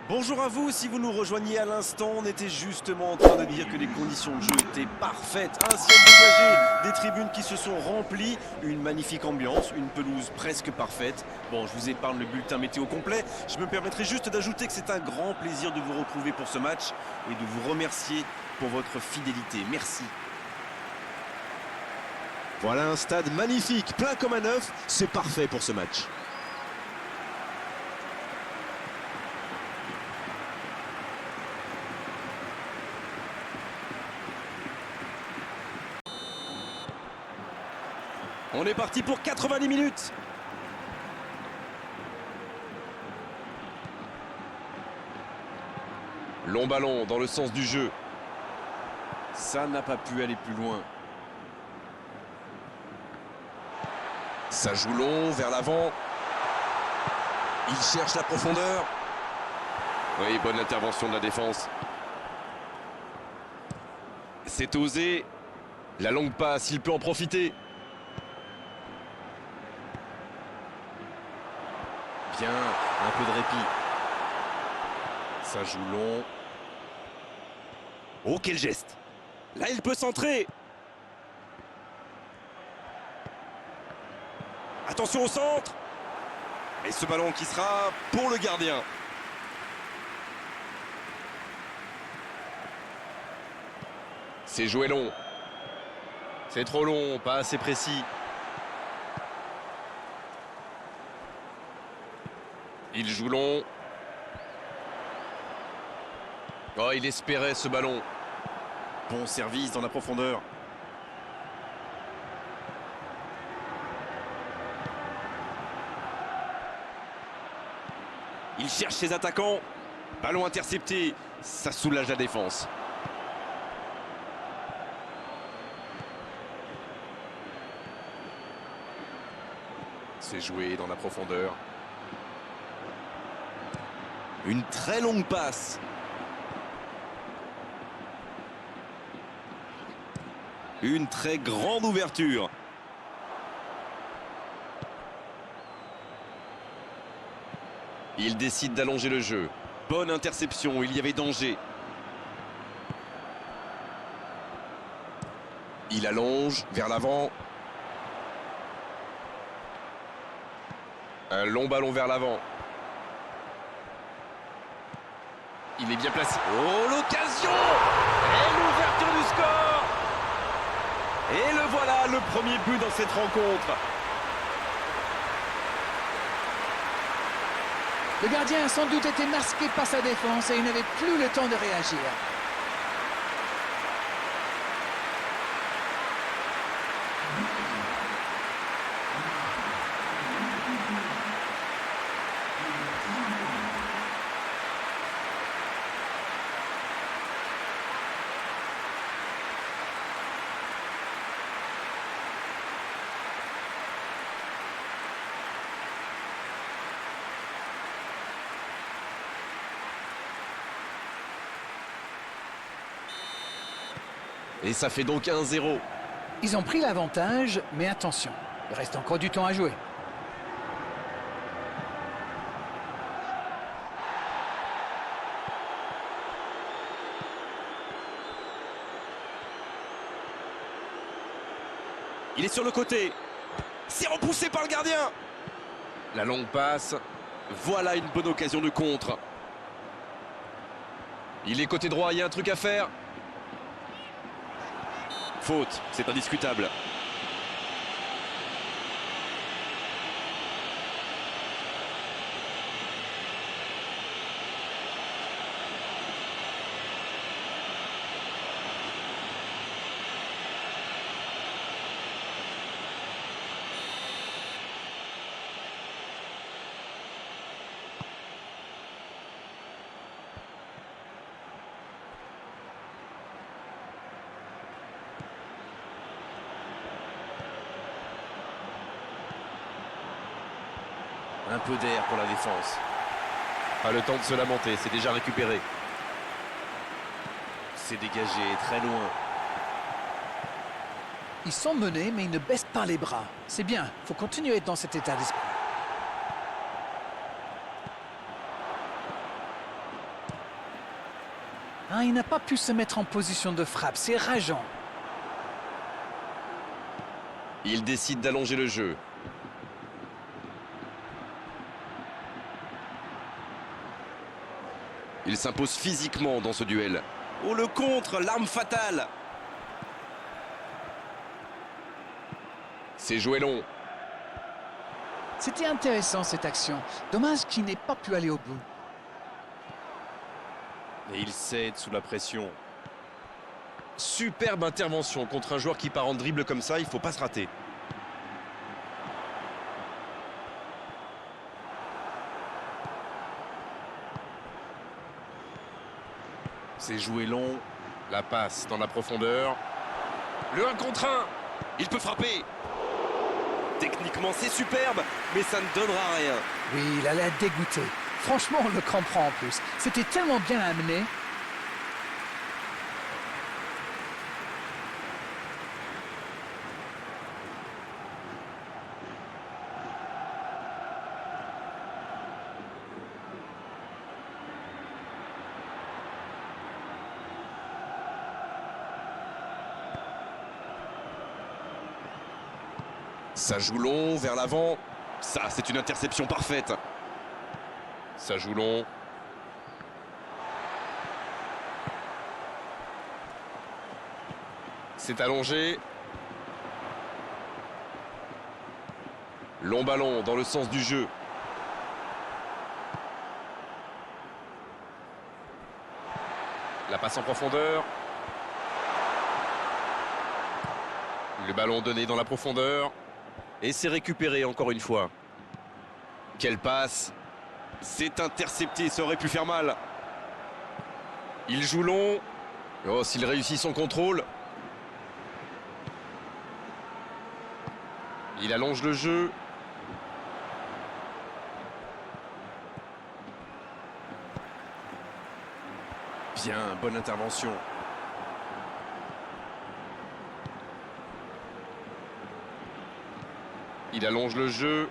Bonjour à vous, si vous nous rejoignez à l'instant, on était justement en train de dire que les conditions de jeu étaient parfaites. Un ciel dégagé, des tribunes qui se sont remplies, une magnifique ambiance, une pelouse presque parfaite. Bon, je vous épargne le bulletin météo complet, je me permettrai juste d'ajouter que c'est un grand plaisir de vous retrouver pour ce match et de vous remercier pour votre fidélité. Merci. Voilà un stade magnifique, plein comme un œuf, c'est parfait pour ce match. On est parti pour 90 minutes. Long ballon dans le sens du jeu. Ça n'a pas pu aller plus loin. Ça joue long vers l'avant. Il cherche la profondeur. Oui, bonne intervention de la défense. C'est osé. La longue passe, il peut en profiter. Bien, un peu de répit. Ça joue long. Oh, quel geste! Là, il peut centrer. Attention au centre. Et ce ballon qui sera pour le gardien. C'est joué long. C'est trop long, pas assez précis. Il joue long. Oh, il espérait ce ballon. Bon service dans la profondeur. Il cherche ses attaquants. Ballon intercepté. Ça soulage la défense. C'est joué dans la profondeur. Une très longue passe. Une très grande ouverture. Il décide d'allonger le jeu. Bonne interception, il y avait danger. Il allonge vers l'avant. Un long ballon vers l'avant. Il est bien placé. Oh, l'occasion! Et l'ouverture du score! Et le voilà, le premier but dans cette rencontre. Le gardien a sans doute été masqué par sa défense et il n'avait plus le temps de réagir. Et ça fait donc 1-0. Ils ont pris l'avantage, mais attention, il reste encore du temps à jouer. Il est sur le côté. C'est repoussé par le gardien. La longue passe. Voilà une bonne occasion de contre. Il est côté droit, il y a un truc à faire. Faute, c'est indiscutable. Un peu d'air pour la défense. Pas le temps de se lamenter, c'est déjà récupéré. C'est dégagé, très loin. Ils sont menés, mais ils ne baissent pas les bras. C'est bien, il faut continuer dans cet état d'esprit. Ah, il n'a pas pu se mettre en position de frappe, c'est rageant. Il décide d'allonger le jeu. Il s'impose physiquement dans ce duel. Oh, le contre, l'arme fatale. C'est joué long. C'était intéressant cette action. Dommage qu'il n'ait pas pu aller au bout. Et il cède sous la pression. Superbe intervention contre un joueur qui part en dribble comme ça, il ne faut pas se rater. C'est joué long. La passe dans la profondeur. Le 1 contre 1. Il peut frapper. Techniquement, c'est superbe, mais ça ne donnera rien. Oui, il a l'air dégoûté. Franchement, on le comprend en plus. C'était tellement bien amené. Ça joue long vers l'avant. Ça, c'est une interception parfaite. Ça joue long. C'est allongé. Long ballon dans le sens du jeu. La passe en profondeur. Le ballon donné dans la profondeur. Et c'est récupéré encore une fois. Quelle passe! C'est intercepté, ça aurait pu faire mal. Il joue long. Oh, s'il réussit son contrôle. Il allonge le jeu. Bien, bonne intervention. Il allonge le jeu.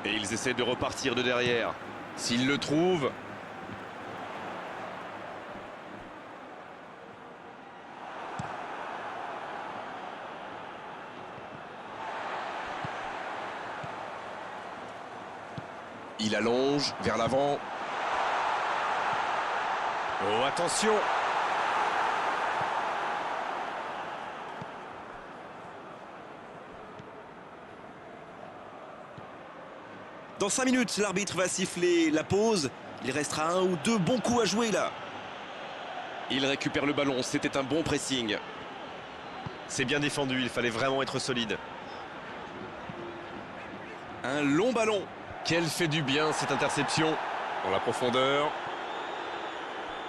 Et ils essaient de repartir de derrière. S'il le trouve. Il allonge vers l'avant. Oh, attention! Dans 5 minutes, l'arbitre va siffler la pause. Il restera 1 ou 2 bons coups à jouer là. Il récupère le ballon, c'était un bon pressing. C'est bien défendu, il fallait vraiment être solide. Un long ballon. Quelle fait du bien cette interception. Dans la profondeur.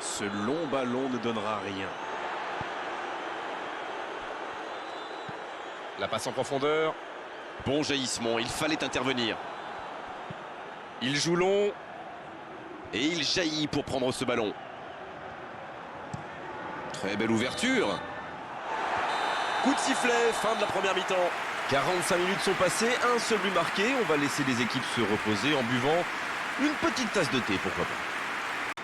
Ce long ballon ne donnera rien. La passe en profondeur. Bon jaillissement, il fallait intervenir. Il joue long. Et il jaillit pour prendre ce ballon. Très belle ouverture. Coup de sifflet, fin de la première mi-temps. 45 minutes sont passées, un seul but marqué. On va laisser les équipes se reposer en buvant une petite tasse de thé, pourquoi pas.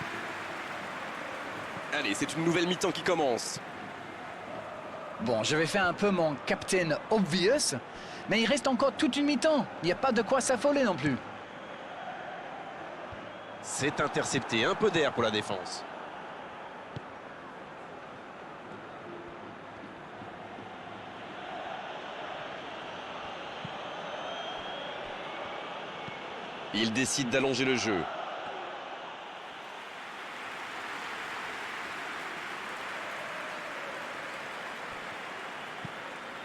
Allez, c'est une nouvelle mi-temps qui commence. Bon, je vais faire un peu mon Captain Obvious, mais il reste encore toute une mi-temps. Il n'y a pas de quoi s'affoler non plus. C'est intercepté, un peu d'air pour la défense. Il décide d'allonger le jeu.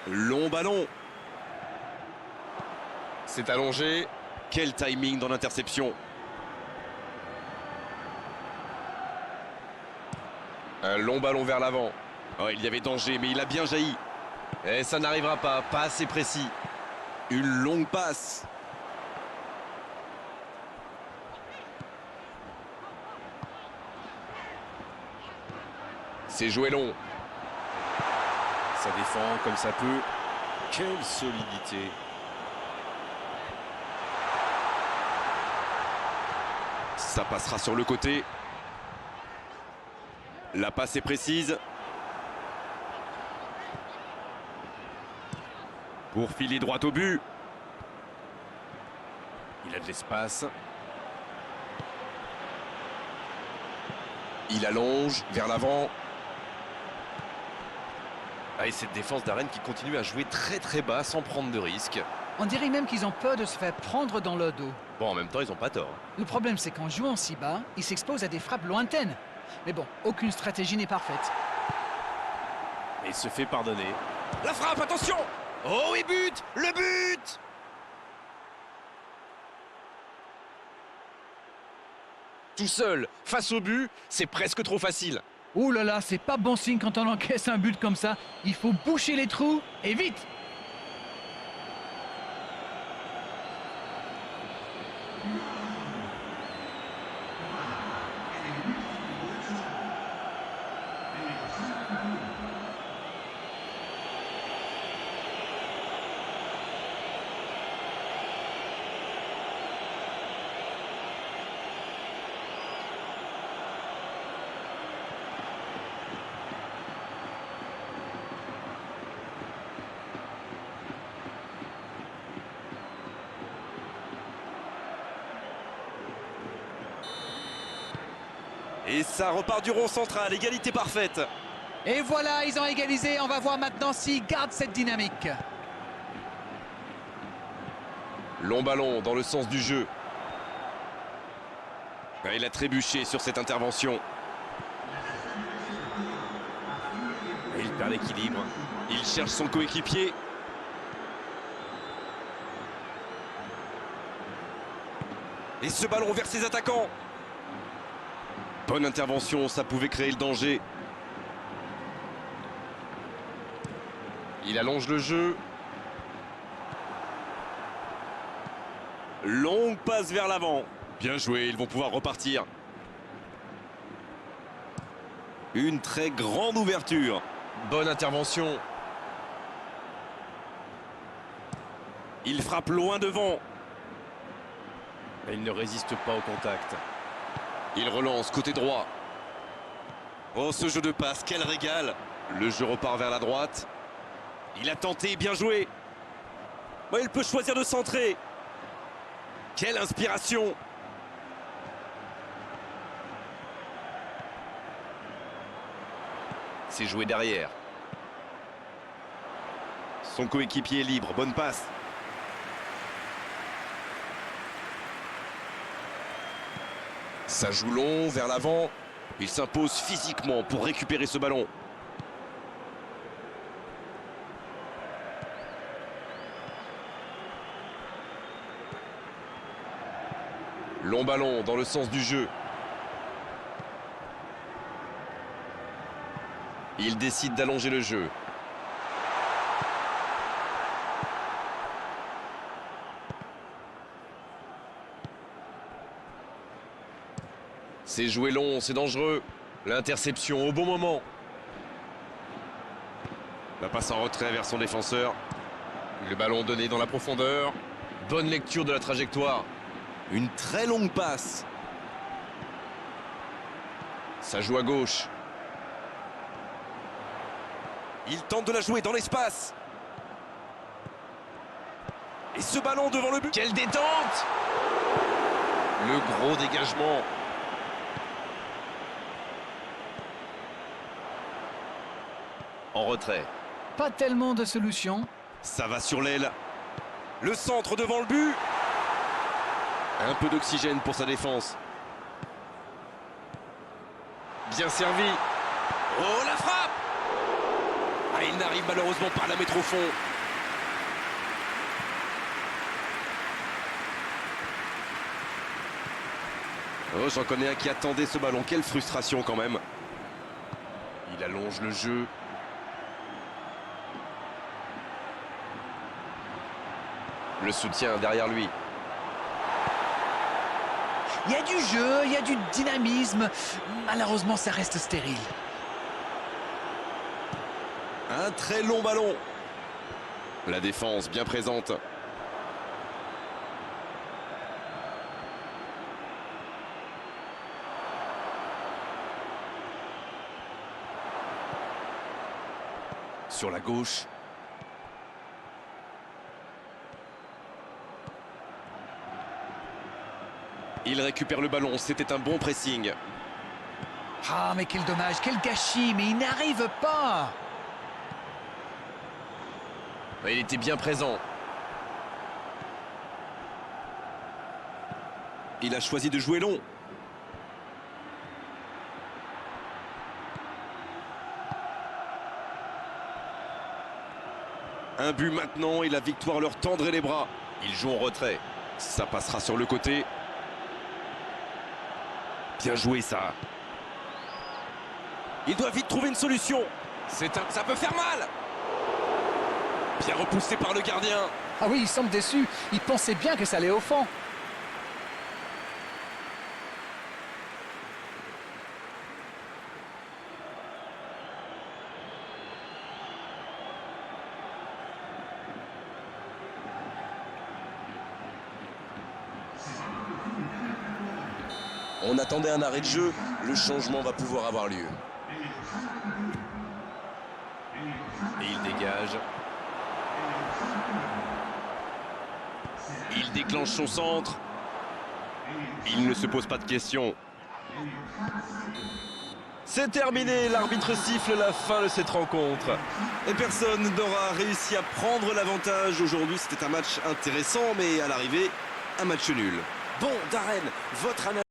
Long ballon. C'est allongé. Quel timing dans l'interception. Un long ballon vers l'avant. Oh, il y avait danger, mais il a bien jailli. Et ça n'arrivera pas assez précis. Une longue passe. C'est joué long. Ça défend comme ça peut. Quelle solidité. Ça passera sur le côté. La passe est précise. Pour filer droit au but. Il a de l'espace. Il allonge vers l'avant. Ah, et cette défense d'Arène qui continue à jouer très bas sans prendre de risques. On dirait même qu'ils ont peur de se faire prendre dans le dos. Bon, en même temps, ils n'ont pas tort. Le problème, c'est qu'en jouant si bas, ils s'exposent à des frappes lointaines. Mais bon, aucune stratégie n'est parfaite. Et il se fait pardonner. La frappe, attention! Oh, et but! Le but! Tout seul, face au but, c'est presque trop facile. Ouh là là, c'est pas bon signe quand on encaisse un but comme ça. Il faut boucher les trous, et vite! Et ça repart du rond central, égalité parfaite. Et voilà, ils ont égalisé. On va voir maintenant s'ils gardent cette dynamique. Long ballon dans le sens du jeu. Ah, il a trébuché sur cette intervention. Et il perd l'équilibre. Il cherche son coéquipier. Et ce ballon vers ses attaquants. Bonne intervention, ça pouvait créer le danger. Il allonge le jeu. Longue passe vers l'avant. Bien joué, ils vont pouvoir repartir. Une très grande ouverture. Bonne intervention. Il frappe loin devant. Et il ne résiste pas au contact. Il relance côté droit. Oh, ce jeu de passe, quel régal. Le jeu repart vers la droite. Il a tenté, bien joué. Oh, il peut choisir de centrer. Quelle inspiration. C'est joué derrière. Son coéquipier est libre, bonne passe. Ça joue long vers l'avant. Il s'impose physiquement pour récupérer ce ballon. Long ballon dans le sens du jeu. Il décide d'allonger le jeu. C'est joué long, c'est dangereux. L'interception au bon moment. La passe en retrait vers son défenseur. Le ballon donné dans la profondeur. Bonne lecture de la trajectoire. Une très longue passe. Ça joue à gauche. Il tente de la jouer dans l'espace. Et ce ballon devant le but. Quelle détente! Le gros dégagement. En retrait. Pas tellement de solutions. Ça va sur l'aile. Le centre devant le but. Un peu d'oxygène pour sa défense. Bien servi. Oh, la frappe! Ah, il n'arrive malheureusement pas à la mettre au fond. Oh, j'en connais un qui attendait ce ballon. Quelle frustration quand même. Il allonge le jeu. Le soutien derrière lui. Il y a du jeu, il y a du dynamisme. Malheureusement, ça reste stérile. Un très long ballon. La défense bien présente. Sur la gauche. Il récupère le ballon, c'était un bon pressing. Ah, mais quel dommage, quel gâchis, mais il n'arrive pas. Il était bien présent. Il a choisi de jouer long. Un but maintenant et la victoire leur tendrait les bras. Ils jouent en retrait. Ça passera sur le côté. Bien joué ça. Il doit vite trouver une solution. Ça peut faire mal. Bien repoussé par le gardien. Ah oui, il semble déçu. Il pensait bien que ça allait au fond. On attendait un arrêt de jeu. Le changement va pouvoir avoir lieu. Et il dégage. Il déclenche son centre. Il ne se pose pas de questions. C'est terminé, l'arbitre siffle la fin de cette rencontre. Et personne n'aura réussi à prendre l'avantage aujourd'hui. C'était un match intéressant, mais à l'arrivée, un match nul. Bon, Darren, votre analyse.